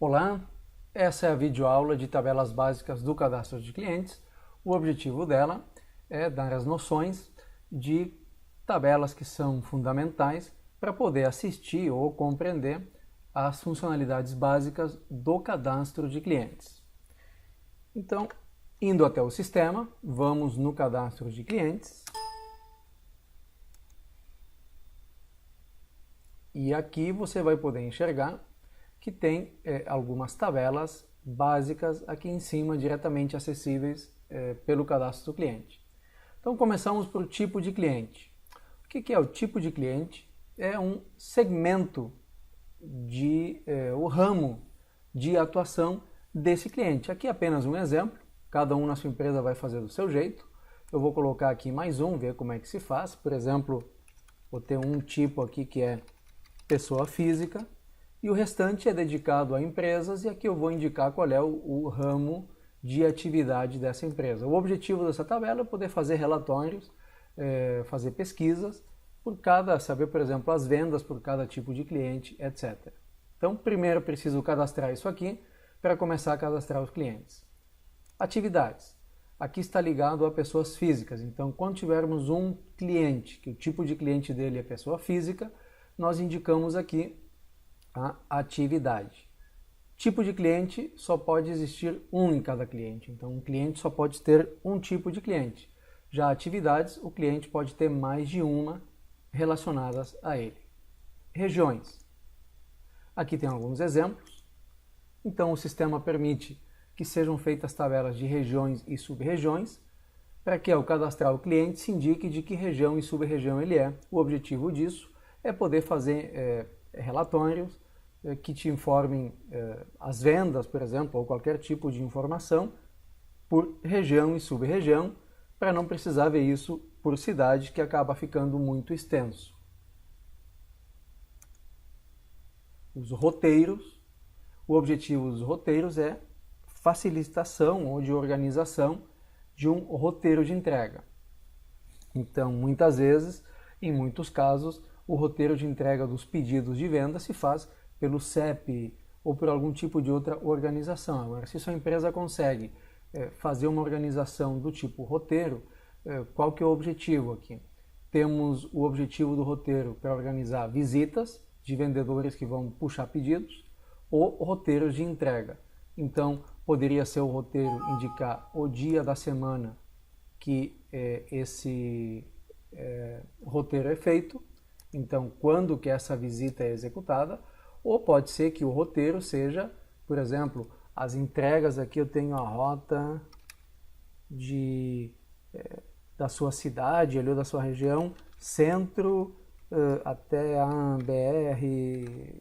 Olá, essa é a videoaula de tabelas básicas do cadastro de clientes. O objetivo dela é dar as noções de tabelas que são fundamentais para poder assistir ou compreender as funcionalidades básicas do cadastro de clientes. Então, indo até o sistema, vamos no cadastro de clientes. E aqui você vai poder enxergar que tem algumas tabelas básicas aqui em cima, diretamente acessíveis pelo cadastro do cliente. Então começamos por tipo de cliente. O que é o tipo de cliente? É um segmento o ramo de atuação desse cliente. Aqui é apenas um exemplo, cada um na sua empresa vai fazer do seu jeito. Eu vou colocar aqui mais um, ver como é que se faz. Por exemplo, vou ter um tipo aqui que é pessoa física, e o restante é dedicado a empresas, e aqui eu vou indicar qual é o ramo de atividade dessa empresa. O objetivo dessa tabela é poder fazer relatórios, fazer pesquisas, saber, por exemplo, as vendas por cada tipo de cliente, etc. Então, primeiro eu preciso cadastrar isso aqui para começar a cadastrar os clientes. Atividades. Aqui está ligado a pessoas físicas, então quando tivermos um cliente, que o tipo de cliente dele é pessoa física, nós indicamos aqui a atividade. Tipo de cliente, só pode existir um em cada cliente. Então, um cliente só pode ter um tipo de cliente. Já atividades, o cliente pode ter mais de uma relacionadas a ele. Regiões. Aqui tem alguns exemplos. Então, o sistema permite que sejam feitas tabelas de regiões e sub-regiões, para que ao cadastrar o cliente se indique de que região e sub-região ele é. O objetivo disso é poder fazer relatórios que te informem as vendas, por exemplo, ou qualquer tipo de informação por região e sub-região, para não precisar ver isso por cidade, que acaba ficando muito extenso. Os roteiros. O objetivo dos roteiros é facilitação ou de organização de um roteiro de entrega. Então, muitas vezes, em muitos casos, o roteiro de entrega dos pedidos de venda se faz pelo CEP ou por algum tipo de outra organização. Agora, se sua empresa consegue fazer uma organização do tipo roteiro, qual que é o objetivo aqui? Temos o objetivo do roteiro para organizar visitas de vendedores que vão puxar pedidos ou roteiros de entrega. Então, poderia ser o roteiro indicar o dia da semana que esse roteiro é feito, então quando que essa visita é executada, ou pode ser que o roteiro seja, por exemplo, as entregas. Aqui eu tenho a rota da sua cidade, ali, da sua região, centro até a BR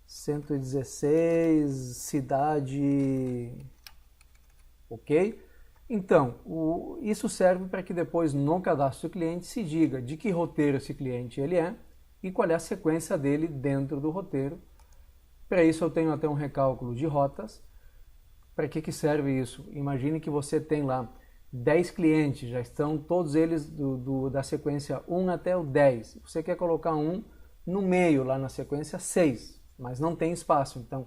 116, cidade, ok? Então, isso serve para que depois no cadastro do cliente se diga de que roteiro esse cliente ele é e qual é a sequência dele dentro do roteiro. Para isso eu tenho até um recálculo de rotas. Para que serve isso? Imagine que você tem lá 10 clientes, já estão todos eles da sequência 1 até o 10. Você quer colocar um no meio, lá na sequência 6, mas não tem espaço. Então,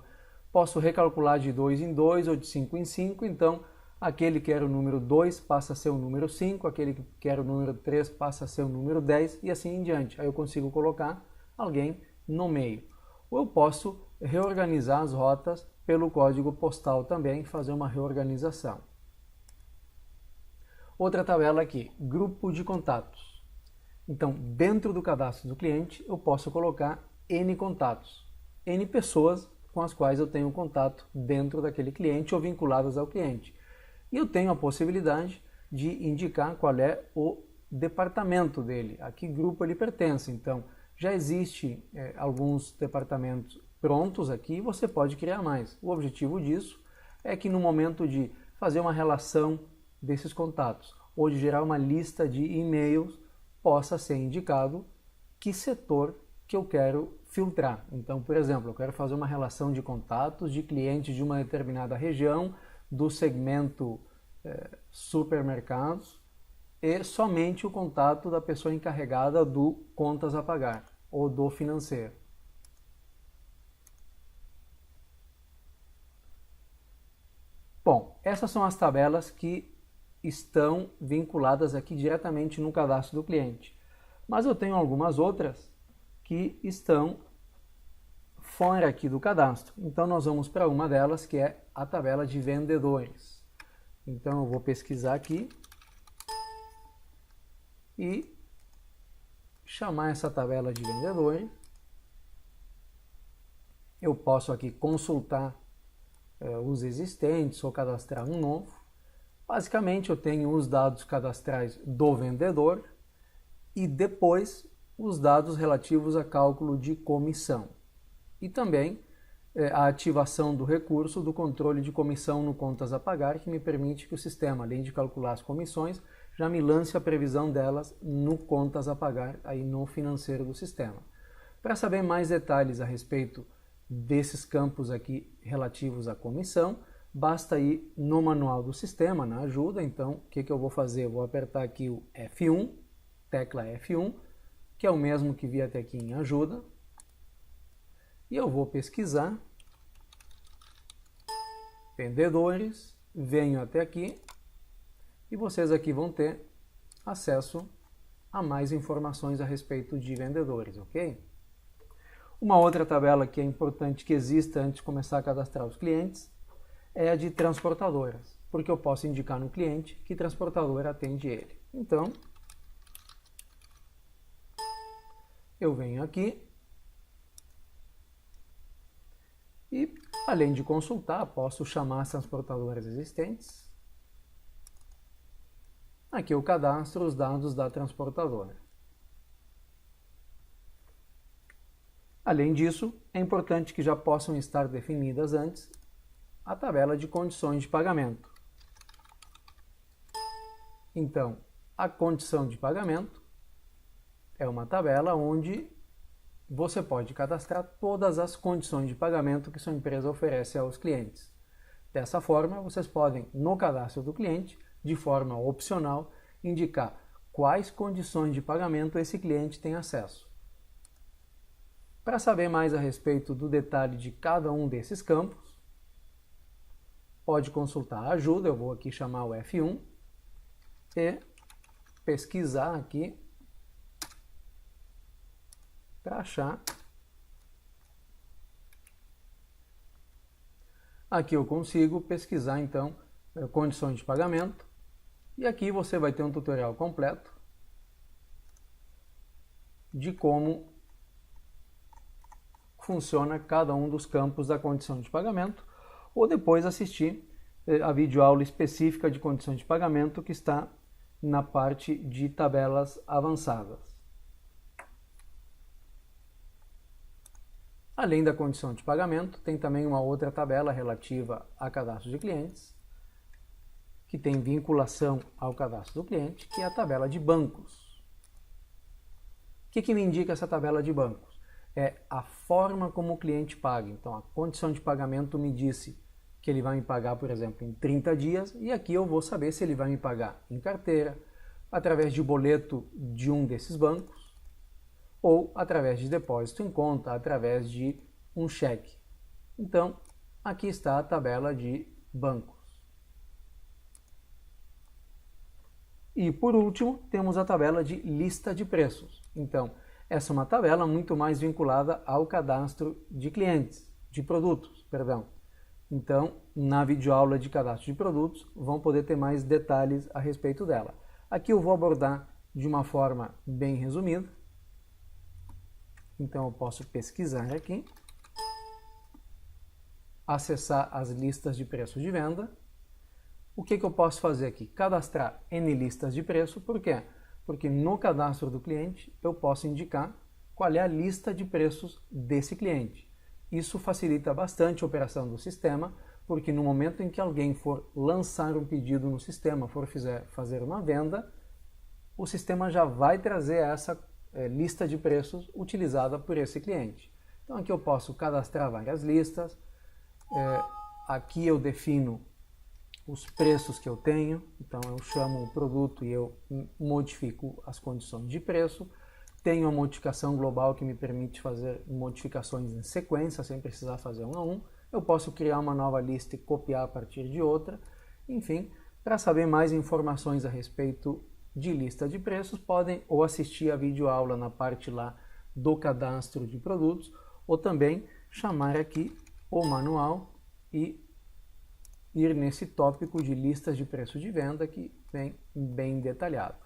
posso recalcular de 2 em 2 ou de 5 em 5. Então, aquele que era o número 2 passa a ser o número 5, aquele que era o número 3 passa a ser o número 10 e assim em diante. Aí eu consigo colocar alguém no meio. Ou eu posso reorganizar as rotas pelo código postal também, fazer uma reorganização. Outra tabela aqui, grupo de contatos. Então, dentro do cadastro do cliente, eu posso colocar N contatos, N pessoas com as quais eu tenho contato dentro daquele cliente ou vinculadas ao cliente. E eu tenho a possibilidade de indicar qual é o departamento dele, a que grupo ele pertence. Então, já existe alguns departamentos prontos aqui e você pode criar mais. O objetivo disso é que no momento de fazer uma relação desses contatos ou de gerar uma lista de e-mails, possa ser indicado que setor que eu quero filtrar. Então, por exemplo, eu quero fazer uma relação de contatos de clientes de uma determinada região, do segmento supermercados, e somente o contato da pessoa encarregada do contas a pagar ou do financeiro. Bom, essas são as tabelas que estão vinculadas aqui diretamente no cadastro do cliente. Mas eu tenho algumas outras que estão fora aqui do cadastro. Então nós vamos para uma delas, que é a tabela de vendedores. Então eu vou pesquisar aqui e chamar essa tabela de vendedores. Eu posso aqui consultar os existentes ou cadastrar um novo. Basicamente eu tenho os dados cadastrais do vendedor e depois os dados relativos a cálculo de comissão. E também a ativação do recurso do controle de comissão no contas a pagar, que me permite que o sistema, além de calcular as comissões, já me lance a previsão delas no contas a pagar, aí no financeiro do sistema. Para saber mais detalhes a respeito desses campos aqui relativos à comissão, basta ir no manual do sistema, na ajuda. Então, o que eu vou fazer? Eu vou apertar aqui o F1, tecla F1, que é o mesmo que vi até aqui em ajuda, e eu vou pesquisar vendedores, venho até aqui, e vocês aqui vão ter acesso a mais informações a respeito de vendedores, ok? Uma outra tabela que é importante que exista antes de começar a cadastrar os clientes é a de transportadoras, porque eu posso indicar no cliente que transportadora atende ele. Então, eu venho aqui e, além de consultar, posso chamar as transportadoras existentes. Aqui eu cadastro os dados da transportadora. Além disso, é importante que já possam estar definidas antes a tabela de condições de pagamento. Então, a condição de pagamento é uma tabela onde você pode cadastrar todas as condições de pagamento que sua empresa oferece aos clientes. Dessa forma, vocês podem, no cadastro do cliente, de forma opcional, indicar quais condições de pagamento esse cliente tem acesso. Para saber mais a respeito do detalhe de cada um desses campos, pode consultar a ajuda. Eu vou aqui chamar o F1 e pesquisar aqui para achar. Aqui eu consigo pesquisar então condições de pagamento, e aqui você vai ter um tutorial completo de como funciona cada um dos campos da condição de pagamento, ou depois assistir a videoaula específica de condições de pagamento que está na parte de tabelas avançadas. Além da condição de pagamento, tem também uma outra tabela relativa a cadastro de clientes, que tem vinculação ao cadastro do cliente, que é a tabela de bancos. O que me indica essa tabela de bancos? É a forma como o cliente paga. Então, a condição de pagamento me disse que ele vai me pagar, por exemplo, em 30 dias, e aqui eu vou saber se ele vai me pagar em carteira, através de boleto de um desses bancos, ou através de depósito em conta, através de um cheque. Então, aqui está a tabela de bancos. E por último, temos a tabela de lista de preços. Então, essa é uma tabela muito mais vinculada ao cadastro de clientes, de produtos, perdão. Então, na videoaula de cadastro de produtos, vão poder ter mais detalhes a respeito dela. Aqui eu vou abordar de uma forma bem resumida. Então, eu posso pesquisar aqui, acessar as listas de preço de venda. O que eu posso fazer aqui? Cadastrar N listas de preço. Por quê? Porque no cadastro do cliente eu posso indicar qual é a lista de preços desse cliente. Isso facilita bastante a operação do sistema, porque no momento em que alguém for lançar um pedido no sistema, for fazer uma venda, o sistema já vai trazer essa lista de preços utilizada por esse cliente. Então aqui eu posso cadastrar várias listas, aqui eu defino os preços que eu tenho, então eu chamo o produto e eu modifico as condições de preço. Tenho a modificação global que me permite fazer modificações em sequência, sem precisar fazer um a um. eu posso criar uma nova lista e copiar a partir de outra. Enfim, para saber mais informações a respeito de lista de preços, podem ou assistir a videoaula na parte lá do cadastro de produtos, ou também chamar aqui o manual e ir nesse tópico de listas de preço de venda que vem bem detalhado.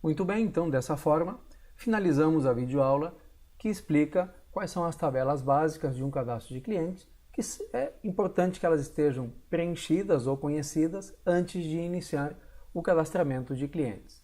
Muito bem, então dessa forma finalizamos a videoaula que explica quais são as tabelas básicas de um cadastro de clientes, que é importante que elas estejam preenchidas ou conhecidas antes de iniciar o cadastramento de clientes.